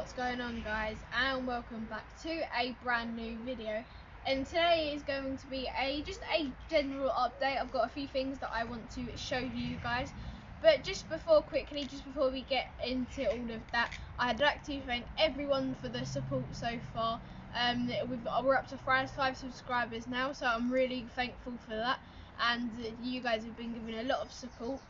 what's going on, guys, and welcome back to a brand new video. And today is going to be just a general update. I've got a few things that I want to show you guys, but just before we get into all of that, I'd like to thank everyone for the support so far. We're up to 5 subscribers now, so I'm really thankful for that, and you guys have been giving a lot of support.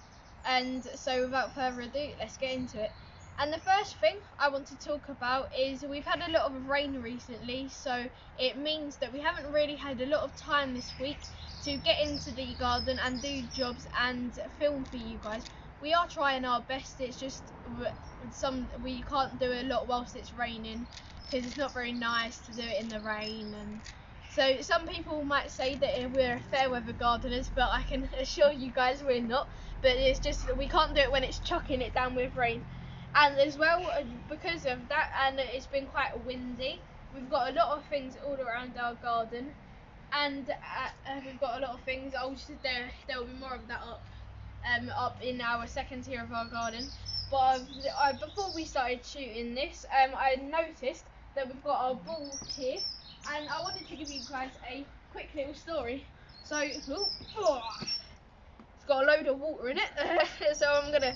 And so without further ado, let's get into it. And the first thing I want to talk about is we've had a lot of rain recently, so it means that we haven't really had a lot of time this week to get into the garden and do jobs and film for you guys. We are trying our best, it's just we can't do a lot whilst it's raining because it's not very nice to do it in the rain. And so some people might say that we're fair weather gardeners, but I can assure you guys we're not. But it's just we can't do it when it's chucking it down with rain. And as well, because of that, and it's been quite windy, we've got a lot of things all around our garden, and we've got a lot of things. There will be more of that up in our second tier of our garden. But before we started shooting this, I noticed that we've got our ball here, and I wanted to give you guys a quick little story. So, it's got a load of water in it, so I'm gonna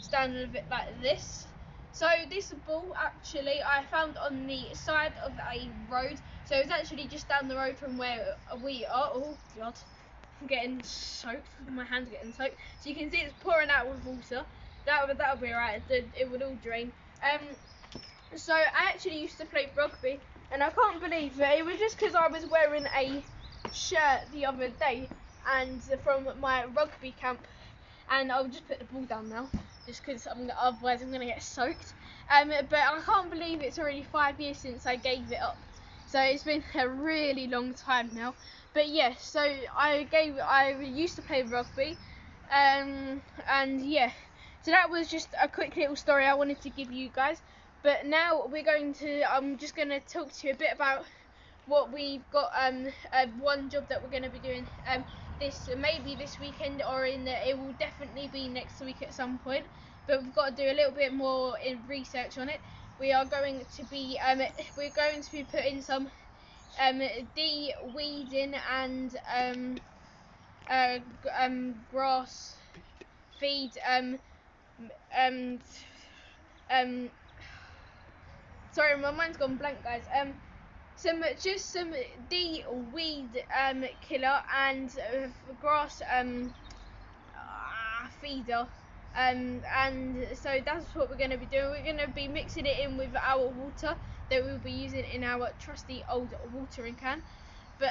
stand a bit like this. So this ball actually I found on the side of a road, so it's actually just down the road from where we are. Oh god, I'm getting soaked, my hand's getting soaked, so you can see it's pouring out with water. That'll be alright, it would all drain. So I actually used to play rugby, and I can't believe it was just because I was wearing a shirt the other day and from my rugby camp, and I'll just put the ball down now just because otherwise I'm going to get soaked. But I can't believe it's already 5 years since I gave it up, so it's been a really long time now. But yeah, so I used to play rugby, and yeah, so that was just a quick little story I wanted to give you guys. But now I'm just going to talk to you a bit about what we've got, one job that we're going to be doing maybe this weekend, or it will definitely be next week at some point, but we've got to do a little bit more in research on it. We are going to be putting some de-weeding and grass feed sorry, my mind's gone blank, guys. Some de-weed killer and grass feeder, and so that's what we're going to be doing. We're going to be mixing it in with our water that we'll be using in our trusty old watering can. But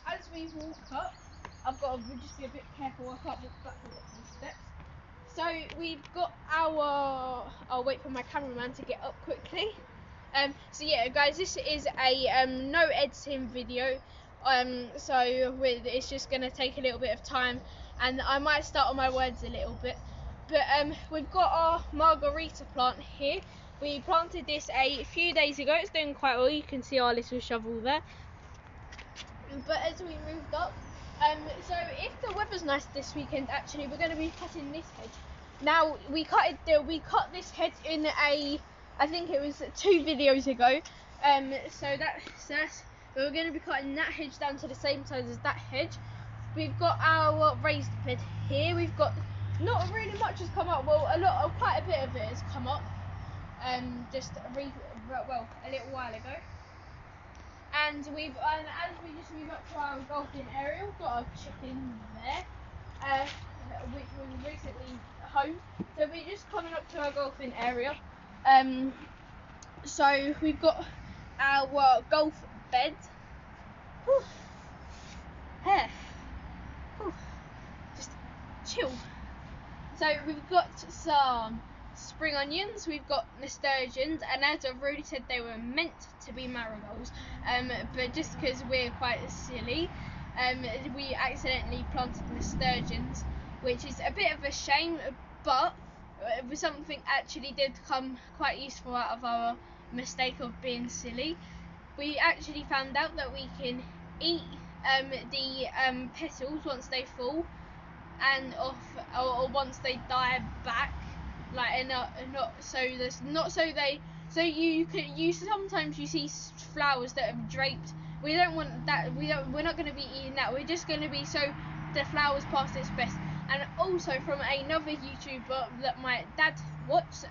as we walk up, I've got to just be a bit careful. I can't walk backwards up these steps. So we've got I'll wait for my cameraman to get up quickly. So yeah, guys, this is a no editing video, so it's just going to take a little bit of time, and I might start on my words a little bit. But we've got our margarita plant here. We planted this a few days ago. It's doing quite well. You can see our little shovel there. But as we moved up, so if the weather's nice this weekend, actually we're going to be cutting this hedge. Now we cut this hedge in I think it was 2 videos ago, so we're going to be cutting that hedge down to the same size as that hedge. We've got our raised bed here. We've got not really much has come up. Well, quite a bit of it has come up, just a little while ago. And as we just move up to our golfing area, we've got our chicken there, which we recently homed. So we're just coming up to our golfing area. So we've got our golf bed. Whew. Hair. Whew. Just chill. So we've got some spring onions, we've got nasturtiums, and as I've already said, they were meant to be marigolds, but just because we're quite silly, we accidentally planted nasturtiums, which is a bit of a shame, but something actually did come quite useful out of our mistake of being silly. We actually found out that we can eat the petals once they fall and or once they die back, like and not so there's not so they so you sometimes you see flowers that are draped. We don't want that. We're not going to be eating that. We're just going to be so the flowers past its best. And also from another YouTuber that my dad watched,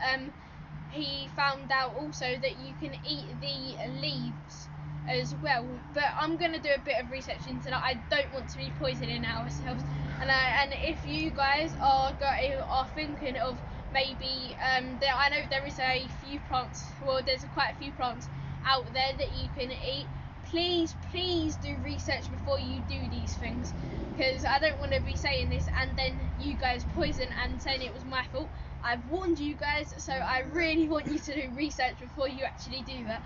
he found out also that you can eat the leaves as well. But I'm going to do a bit of research into that. I don't want to be poisoning ourselves. And if you guys are thinking of maybe I know there is a few plants. Well, there's quite a few plants out there that you can eat. Please do research before you do these things, because I don't want to be saying this and then you guys poison and saying it was my fault. I've warned you guys, so I really want you to do research before you actually do that.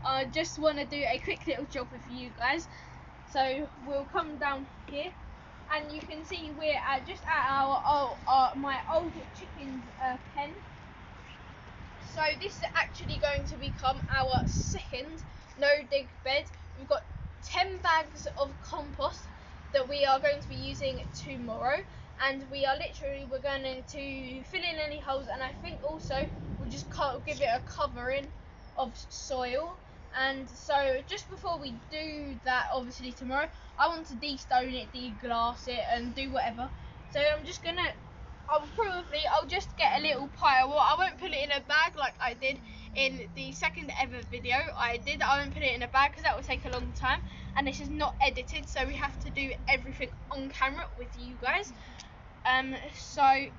I just want to do a quick little job with you guys. So we'll come down here, and you can see we're just at our my old chicken's pen. So this is actually going to become our second no dig bed. We've got 10 bags of compost that we are going to be using tomorrow, and we're going to fill in any holes, and I think also we'll just give it a covering of soil. And so just before we do that, obviously tomorrow, I want to de-stone it, de-glass it and do whatever. So I'll just get a little pile. Well, I won't put it in a bag like I did in the second ever video I won't put it in a bag because that will take a long time, and this is not edited, so we have to do everything on camera with you guys. So I'm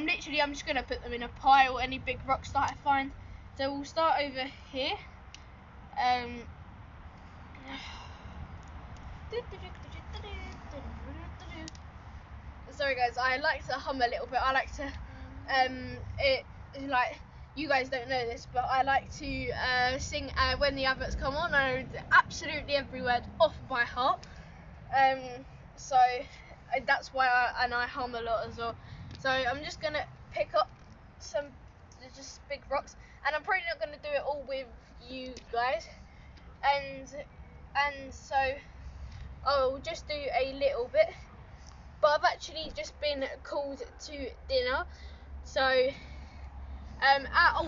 just going to put them in a pile, any big rocks that I find. So we'll start over here. Sorry guys, I like to hum a little bit. I like to you guys don't know this, but I like to sing when the adverts come on. I know absolutely every word off by heart. So that's why I hum a lot as well. So I'm just gonna pick up some just big rocks, and I'm probably not gonna do it all with you guys. And so I'll just do a little bit. But I've actually just been called to dinner, so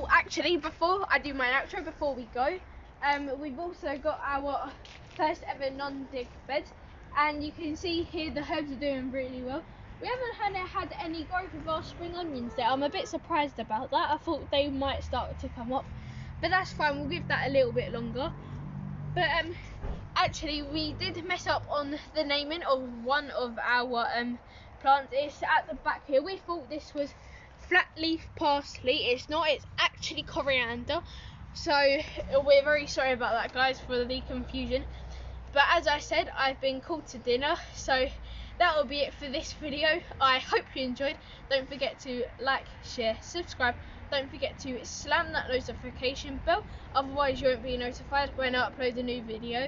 actually before I do my outro, before we go, we've also got our first ever non-dig bed, and you can see here the herbs are doing really well. We haven't had any growth of our spring onions there. I'm a bit surprised about that. I thought they might start to come up, but that's fine, we'll give that a little bit longer. But actually we did mess up on the naming of one of our plants. It's at the back here. We thought this was flat leaf parsley. It's not, it's actually coriander. So we're very sorry about that guys for the confusion. But as I said, I've been called to dinner, so that will be it for this video. I hope you enjoyed. Don't forget to like, share, subscribe. Don't forget to slam that notification bell, otherwise you won't be notified when I upload a new video.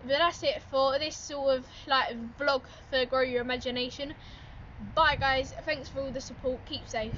But that's it for this sort of like vlog for Grow Your Imagination. Bye guys, thanks for all the support, keep safe.